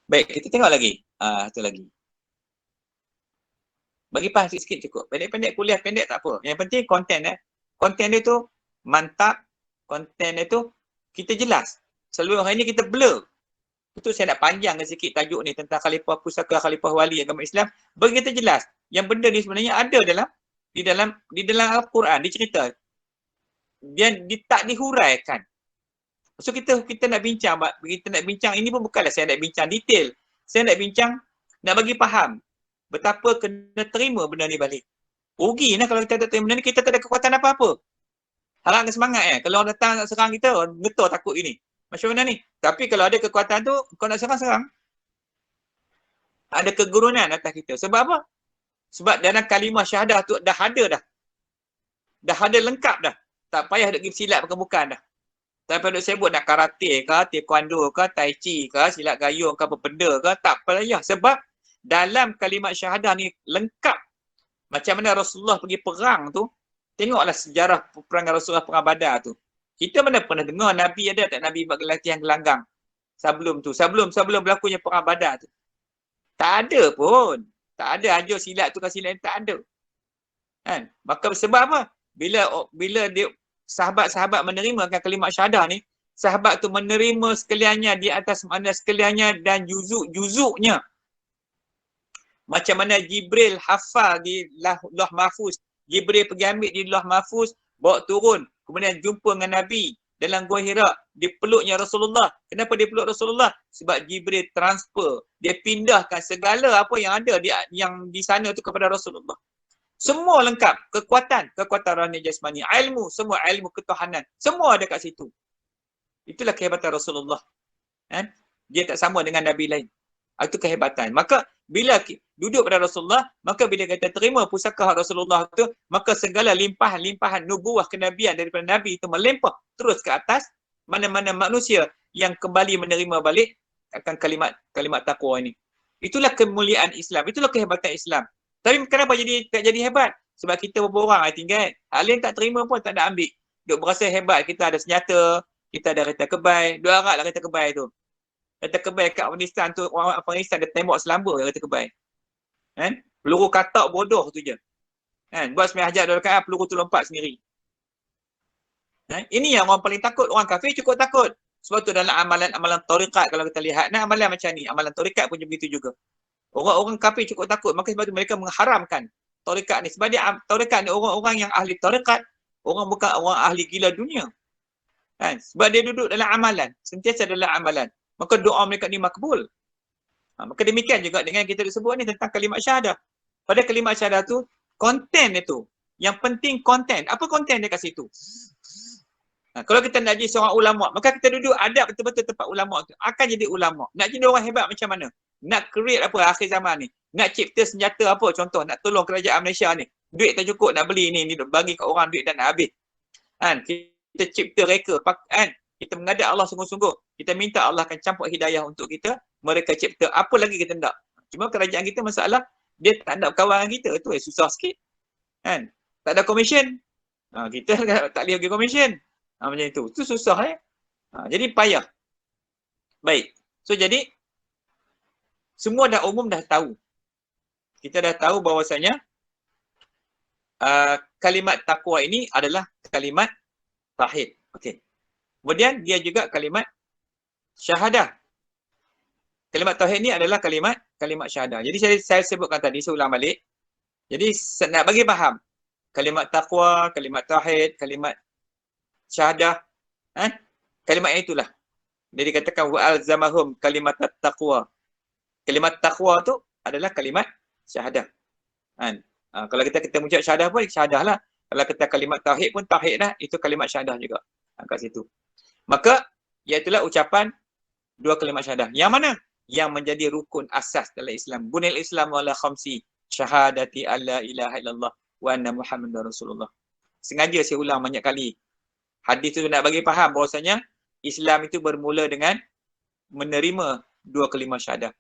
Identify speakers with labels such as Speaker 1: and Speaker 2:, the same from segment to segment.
Speaker 1: Baik, kita tengok lagi. Satu lagi. Bagi faham sikit cukup. Pendek-pendek kuliah pendek tak apa. Yang penting konten Konten dia tu mantap. Konten dia tu kita jelas. Selalu hari ni kita blur. Itu saya nak panjangkan sikit tajuk ni tentang Khalifah Pusaka, Khalifah Wali agama Islam. Bagi kita jelas. Yang benda ni sebenarnya ada di dalam Al-Quran, dicerita. Dia tak dihuraikan. So kita nak bincang, ini pun bukanlah saya nak bincang detail. Saya nak bincang, nak bagi faham betapa kena terima benda ni balik. Rugi lah kalau kita tak terima benda ni, kita tak ada kekuatan apa-apa. Harapkan semangat kalau orang datang nak serang kita, betul takut ini. Macam mana ni? Tapi kalau ada kekuatan tu, kau nak serang. Ada kegurunan atas kita. Sebab apa? Sebab dalam kalimah syahadah tu dah ada dah. Dah ada lengkap dah. Tak payah nak pergi silat bukan dah. Tak payah nak sebut nak karate ke, taekwondo ke, tai chi ke, silat gayung ke, berpenda ke, tak payah. Sebab dalam kalimat syahadah ni lengkap. Macam mana Rasulullah pergi perang tu, tengoklah sejarah peperangan Rasulullah perang Badar tu. Kita mana pernah dengar Nabi ada tak Nabi buat latihan gelanggang sebelum tu, sebelum berlakunya perang Badar tu. Tak ada pun. Tak ada ajar silat tu ke silat tak ada. Kan? Maka sebab apa? Bila dia sahabat-sahabat menerima kalimat syahadah ni, sahabat tu menerima sekaliannya di atas mana sekaliannya dan juzuk-juzuknya. Macam mana Jibril hafal di Lauh Mahfuz. Jibril pergi ambil di Lauh Mahfuz, bawa turun. Kemudian jumpa dengan Nabi dalam Gua Hira. Dia peluknya Rasulullah. Kenapa dia peluk Rasulullah? Sebab Jibril transfer. Dia pindahkan segala apa yang ada yang di sana tu kepada Rasulullah. Semua lengkap. Kekuatan rohani jasmani. Ilmu, semua ilmu ketuhanan. Semua ada kat situ. Itulah kehebatan Rasulullah. Dia tak sama dengan Nabi lain. Itu kehebatan. Maka bila duduk pada Rasulullah, maka bila kita terima pusaka Rasulullah tu, maka segala limpahan nubuah kenabian daripada Nabi itu melimpah terus ke atas mana-mana manusia yang kembali menerima balik akan kalimat takwa ini. Itulah kemuliaan Islam. Itulah kehebatan Islam. Tapi kenapa tak jadi hebat? Sebab kita beberapa orang tinggal. Hal lain tak terima pun tak nak ambil. Duk berasa hebat. Kita ada senjata. Kita ada kereta kebai. Duk harap lah kereta kebai tu. Kereta kebai kat Afghanistan tu, orang Afghanistan dia tembak selamba kereta kebai. Peluru katak bodoh tu je. Buat sembahyang hajat 2 rakaat, peluru tu lompat sendiri. Ini yang orang paling takut. Orang kafir cukup takut. Sebab tu dalam amalan tarikat kalau kita lihat, amalan macam ni. Amalan tarikat pun begitu juga. Orang kafir cukup takut. Maka sebab tu mereka mengharamkan tarikat ni. Sebab dia tarikat ni orang-orang yang ahli tarikat. Orang bukan orang ahli gila dunia. Sebab dia duduk dalam amalan. Sentiasa dalam amalan. Maka doa mereka ni makbul. Maka demikian juga dengan kita disebut ni tentang kalimat syahadah. Pada kalimat syahadah tu, konten itu. Yang penting konten. Apa konten dia kat situ? Kalau kita nak jadi seorang ulama, maka kita duduk adab betul-betul tempat ulama tu. Akan jadi ulama. Nak jadi orang hebat macam mana? Nak create apa akhir zaman ni? Nak cipta senjata apa? Contoh, nak tolong kerajaan Malaysia ni. Duit tak cukup nak beli ni bagi kat orang duit dan nak habis. Kita cipta reka. Kita menghadap Allah sungguh-sungguh. Kita minta Allah akan campur hidayah untuk kita. Mereka cipta. Apa lagi kita nak? Cuma kerajaan kita masalah, dia tak nak berkawan dengan kita. Itu susah sikit. Tak ada komisen. Kita tak boleh bagi komisen. Macam itu. Itu susah. Jadi payah. Baik. So jadi, semua dah umum dah tahu. Kita dah tahu bahawasanya kalimat taqwa ini adalah kalimat tauhid. Okey. Kemudian dia juga kalimat syahadah. Kalimat tauhid ni adalah kalimat syahadah. Jadi saya sebutkan tadi, saya ulang balik. Jadi nak bagi faham kalimat taqwa, kalimat tauhid, kalimat syahadah, kalimat itulah. Jadi dikatakan wa alzamahum kalimat taqwa. Kalimat taqwa tu adalah kalimat syahadah. Kalau kita mengucap syahadah pun syahadah lah. Kalau kita kalimat tauhid pun tauhid lah, itu kalimat syahadah juga. Kat situ. Maka, iaitulah ucapan 2 kalimat syahadah. Yang mana? Yang menjadi rukun asas dalam Islam. Bunil Islam wala khamsi syahadati alla ilaha illallah wa anna Muhammadar Rasulullah. Sengaja saya ulang banyak kali. Hadis tu nak bagi faham bahawasanya Islam itu bermula dengan menerima 2 kalimat syahadah.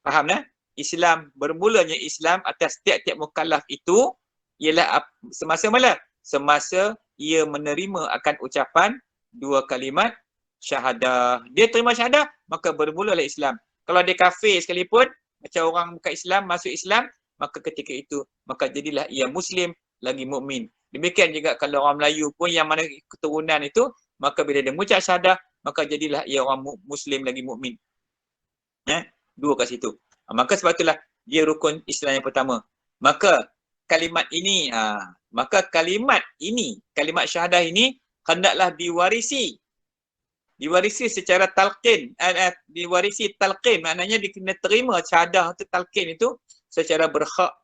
Speaker 1: Faham tak? Islam, bermulanya Islam atas tiap-tiap mukallaf itu ialah semasa mana? Semasa ia menerima akan ucapan 2 kalimat syahadah. Dia terima syahadah, maka bermulalah Islam. Kalau dia kafir sekalipun, macam orang bukan Islam, masuk Islam, maka ketika itu, maka jadilah ia Muslim lagi mukmin. Demikian juga kalau orang Melayu pun yang mana keturunan itu, maka bila dia mengucap syahadah, maka jadilah ia orang Muslim lagi mukmin. Dua kat situ. Maka sebab itulah dia rukun Islam yang pertama. Maka kalimat ini, kalimat syahadah ini hendaklah diwarisi secara talqin, diwarisi talqin, maknanya dia kena terima syahadah tu, talqin itu secara berhak.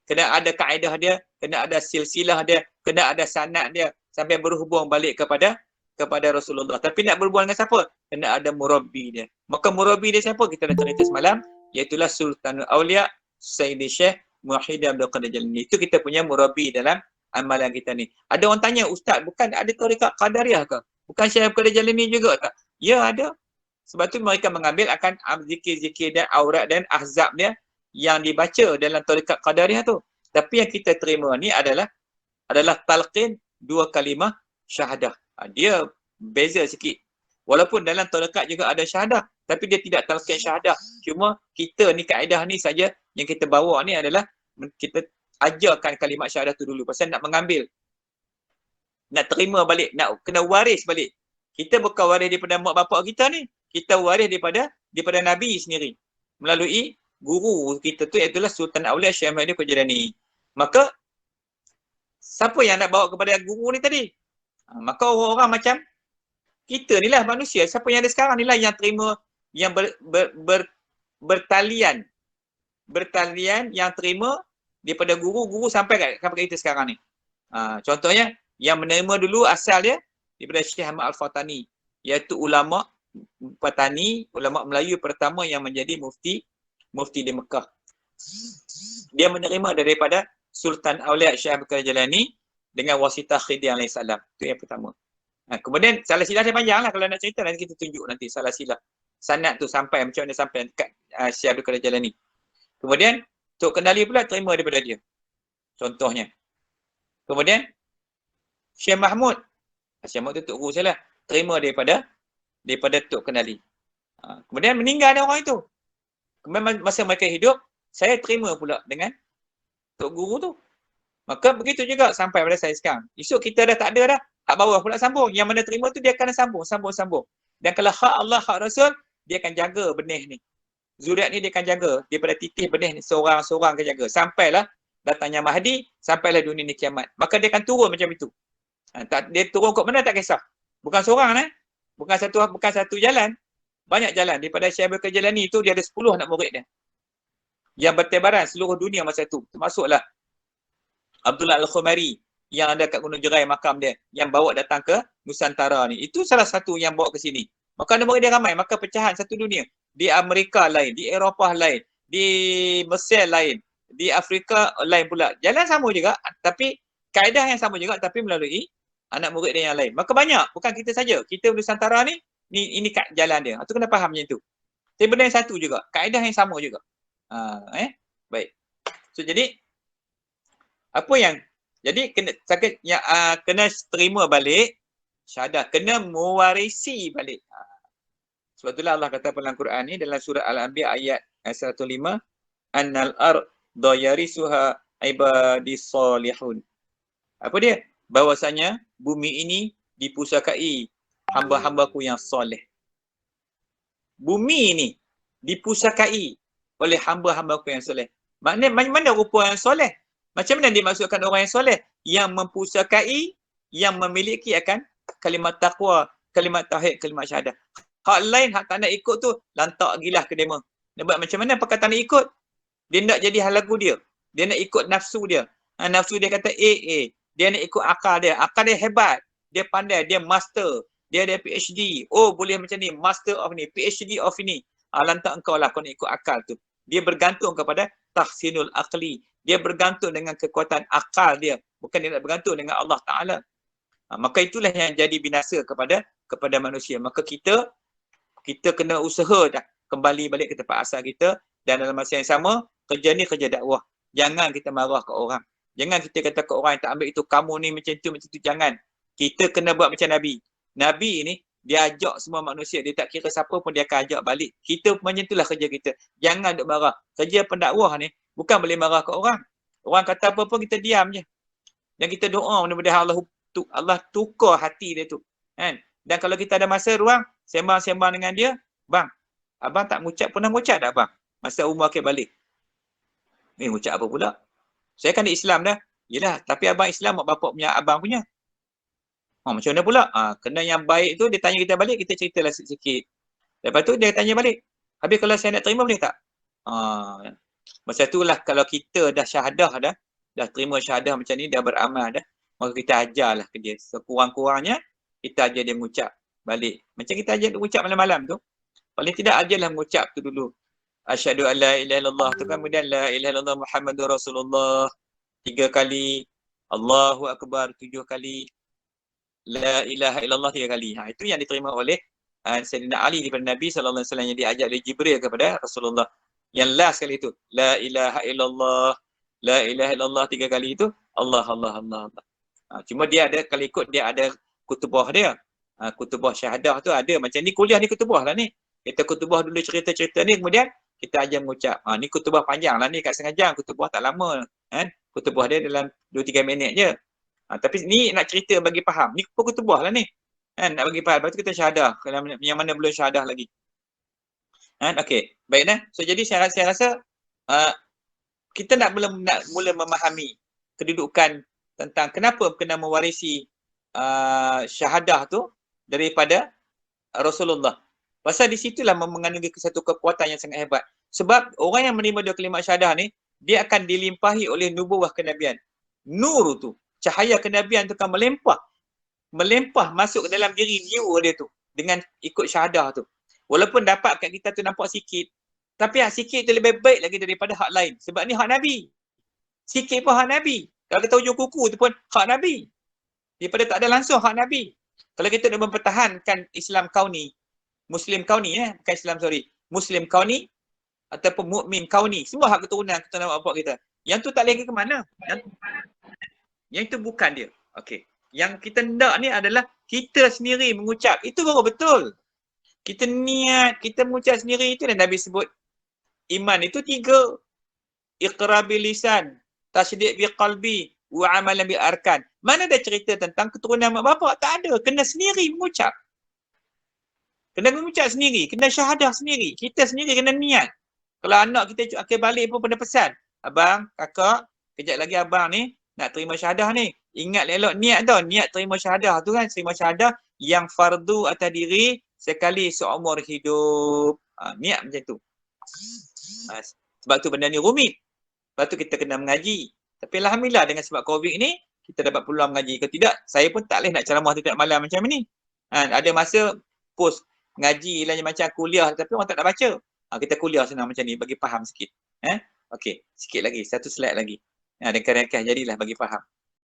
Speaker 1: Kena ada kaedah dia, kena ada silsilah dia, kena ada sanad dia sampai berhubung balik kepada Rasulullah. Tapi nak berhubung dengan siapa? Kena ada murabbi dia. Maka murabbi dia siapa? Kita dah cerita semalam, iaitulah Sultanul Aulia Sayyidi Syekh Muwahhid Abdul Qadir Jalani. Itu kita punya murabbi dalam amalan kita ni. Ada orang tanya, Ustaz, bukan ada tarekat Qadariyah ke? Bukan Syekh Abdul Qadir Jalani juga tak? Ya, ada. Sebab tu mereka mengambil akan zikir-zikir dan aurat dan ahzab dia yang dibaca dalam tarekat Qadariyah tu. Tapi yang kita terima ni adalah talqin dua kalimah syahadah. Dia beza sikit. Walaupun dalam tarekat juga ada syahadah, tapi dia tidak talqin syahadah. Cuma kita ni kaedah ni saja yang kita bawa ni adalah kita ajarkan kalimat syahadah tu dulu. Pasal nak mengambil, nak terima balik, nak kena waris balik. Kita bukan waris daripada mak bapak kita ni. Kita waris daripada Nabi sendiri. Melalui guru kita tu, iaitulah Sultan Aulia Syekh Muhammad Qadir Jalani. Maka siapa yang nak bawa kepada guru ni tadi? Maka orang-orang macam kita ni lah manusia. Siapa yang ada sekarang ni lah yang terima, yang bertalian yang terima daripada guru sampai kat kita sekarang ni. Contohnya yang menerima dulu asal dia daripada Syekh Ahmad Al-Fatani, iaitu ulama Patani, ulama Melayu pertama yang menjadi mufti di Mekah. Dia menerima daripada Sultan Aulia Syekh Abdul Qadir Jalani dengan wasitah Khidir alaihissalam. Itu yang pertama. Kemudian salah silah dia panjang lah, kalau nak cerita nanti kita tunjuk nanti salah silah. Sanad tu sampai macam mana sampai dekat Syekh Abdul Qadir Jalani. Kemudian Tok Kendali pula terima daripada dia. Contohnya. Kemudian Syekh Mahmud tu Tok Guru saya lah, terima daripada Tok Kendali. Kemudian meninggal ada orang itu. Kemudian masa mereka hidup, saya terima pula dengan Tok Guru tu. Maka begitu juga sampai pada saya sekarang. Esok kita dah tak ada dah. Hak bawah pula sambung. Yang mana terima tu dia akan sambung. Dan kalau hak Allah, hak Rasul, dia akan jaga benih ni. Zuriat ni dia akan jaga. Daripada titih benih ni, seorang-seorang akan jaga. Sampailah datangnya Mahdi, sampailah dunia ni kiamat. Maka dia akan turun macam itu. Dia turun kat mana tak kisah. Bukan seorang Bukan satu jalan. Banyak jalan. Daripada Syekh Abdul Qadir Jalani tu dia ada 10 anak murid dia. Yang bertebaran seluruh dunia masa tu. Termasuklah Abdullah Al-Khumari yang ada kat Gunung Jerai makam dia, yang bawa datang ke Nusantara ni. Itu salah satu yang bawa ke sini. Maka anak murid dia ramai. Maka pecahan satu dunia. Di Amerika lain, di Eropah lain, di Mesir lain, di Afrika lain pula. Jalan sama juga, tapi kaedah yang sama juga, tapi melalui anak murid dia yang lain. Maka banyak, bukan kita saja. Kita Nusantara ni, ini jalan dia. Itu kena faham macam tu. Tapi benda yang satu juga, kaedah yang sama juga. Baik. So jadi kena terima balik syahadah, kena mewarisi balik. Sebab itulah Allah kata dalam Quran ni dalam surah Al-Anbiya ayat 105, annal arda yarisuha ibadis salihun. Apa dia? Bahwasanya bumi ini dipusakai hamba-hambaku yang soleh. Bumi ini dipusakai oleh hamba-hambaku yang soleh. Maknanya mana rupa yang soleh? Macam mana dimaksudkan orang yang soleh? Yang mempusakai, yang memiliki akan kalimat taqwa, kalimat tauhid, kalimat syahadah. Hak lain, hak tak nak ikut tu, lantak gilah ke dema. Dia buat macam mana perkataan nak ikut? Dia nak jadi halagu dia. Dia nak ikut nafsu dia. Nafsu dia kata dia nak ikut akal dia. Akal dia hebat. Dia pandai, dia master. Dia ada PhD. Oh, boleh macam ni, master of ni, PhD of ni. Lantak engkau lah, kau nak ikut akal tu. Dia bergantung kepada tahsinul aqli. Dia bergantung dengan kekuatan akal dia. Bukan dia nak bergantung dengan Allah Ta'ala. Maka itulah yang jadi binasa kepada manusia. Maka kita kena usaha dah kembali balik ke tempat asal kita, dan dalam masa yang sama, kerja ni kerja dakwah. Jangan kita marah ke orang. Jangan kita kata ke orang yang tak ambil itu, kamu ni macam tu, jangan. Kita kena buat macam Nabi. Nabi ni, Dia ajak semua manusia. Dia tak kira siapa pun dia akan ajak balik. Kita macam itulah kerja kita. Jangan duk marah. Kerja pendakwah ni bukan boleh marah ke orang. Orang kata apa pun kita diam je. Dan kita doa mudah-mudahan Allah tukar hati dia tu. Kan? Dan kalau kita ada masa ruang, sembang-sembang dengan dia, bang, abang tak mengucap, pernah mengucap tak bang? Masa umur akhir balik. Mengucap apa pula? Saya kan di Islam dah. Yelah, tapi abang Islam mak bapak punya, abang punya. Macam mana pula? Kena yang baik tu, dia tanya kita balik, kita ceritalah sikit-sikit. Lepas tu dia tanya balik. Habis kalau saya nak terima boleh tak? Masa itulah kalau kita dah syahadah dah terima syahadah macam ni, dah beramal dah, maka kita ajarlah ke dia. Sekurang-kurangnya, kita ajar dia mengucap balik. Macam kita ajar dia mengucap malam-malam tu. Paling tidak ajarlah mengucap tu dulu. Asyhadu an la ilaha illallah tu kan, kemudian la ilaha illallah Muhammadur Rasulullah 3 kali. Allahu Akbar 7 kali. La ilaha illallah 3 kali. Itu yang diterima oleh Sayyidina Ali daripada Nabi SAW yang diajak oleh Jibril kepada Rasulullah. Yang last kali itu, la ilaha illallah, la ilaha illallah 3 kali itu, Allah, Allah, Allah, Allah. Cuma dia ada, kalau ikut dia ada kutubah dia. Kutubah syahadah tu ada. Macam ni kuliah ni kutubah lah ni. Kita kutubah dulu cerita-cerita ni, kemudian kita ajar mengucap. Ni kutubah panjang lah ni, kat setengah jam. Kutubah tak lama. Kan? Kutubah dia dalam 2-3 minit je. Tapi ni nak cerita bagi faham. Ni pun kutubah lah ni. Nak bagi faham. Lepas tu kita syahadah. Kalau yang mana belum syahadah lagi. Okey. Baik dah. So jadi saya rasa kita nak mula memahami kedudukan tentang kenapa kena mewarisi syahadah tu daripada Rasulullah. Pasal di situlah mengandungi satu kekuatan yang sangat hebat. Sebab orang yang menerima 2 kalimat syahadah ni, dia akan dilimpahi oleh nubuwah kenabian. Nur tu, cahaya kenabian tu akan melempah masuk ke dalam diri jiwa dia tu dengan ikut syahadah tu. Walaupun dapat kat kita tu nampak sikit, tapi hak sikit tu lebih baik lagi daripada hak lain. Sebab ni hak Nabi. Sikit pun hak Nabi. Kalau kita ujung kuku tu pun hak Nabi. Daripada tak ada langsung hak Nabi. Kalau kita nak mempertahankan Islam kauni, Muslim kauni bukan Islam, sorry. Muslim kauni ataupun mukmin kauni, semua hak keturunan bapak kita. Yang tu tak lagi ke mana? Yang itu bukan dia. Okey. Yang kita nak ni adalah kita sendiri mengucap. Itu baru betul. Kita niat, kita mengucap sendiri, itu yang Nabi sebut. Iman itu 3. Iqrar bil lisan, tasdiq bil qalbi, wa amalan bil arkan. Mana ada cerita tentang keturunan mak bapak? Tak ada. Kena sendiri mengucap. Kena mengucap sendiri. Kena syahadah sendiri. Kita sendiri kena niat. Kalau anak kita akhir balik pun pernah pesan. Abang, kakak, kejap lagi abang ni nak terima syahadah ni. Ingat elok niat tau. Niat terima syahadah tu kan. Terima syahadah yang fardu atas diri sekali seumur hidup. Niat macam tu. Sebab tu benda ni rumit. Sebab tu kita kena mengaji. Tapi alhamdulillah dengan sebab COVID ni, kita dapat peluang mengaji. Kalau tidak, saya pun tak boleh nak ceramah tiap malam macam ni. Ada masa post ngaji lah macam kuliah tapi orang tak nak baca. Kita kuliah senang macam ni bagi faham sikit. Okey, sikit lagi, satu slide lagi. Ringkas-ringkas jadilah bagi faham.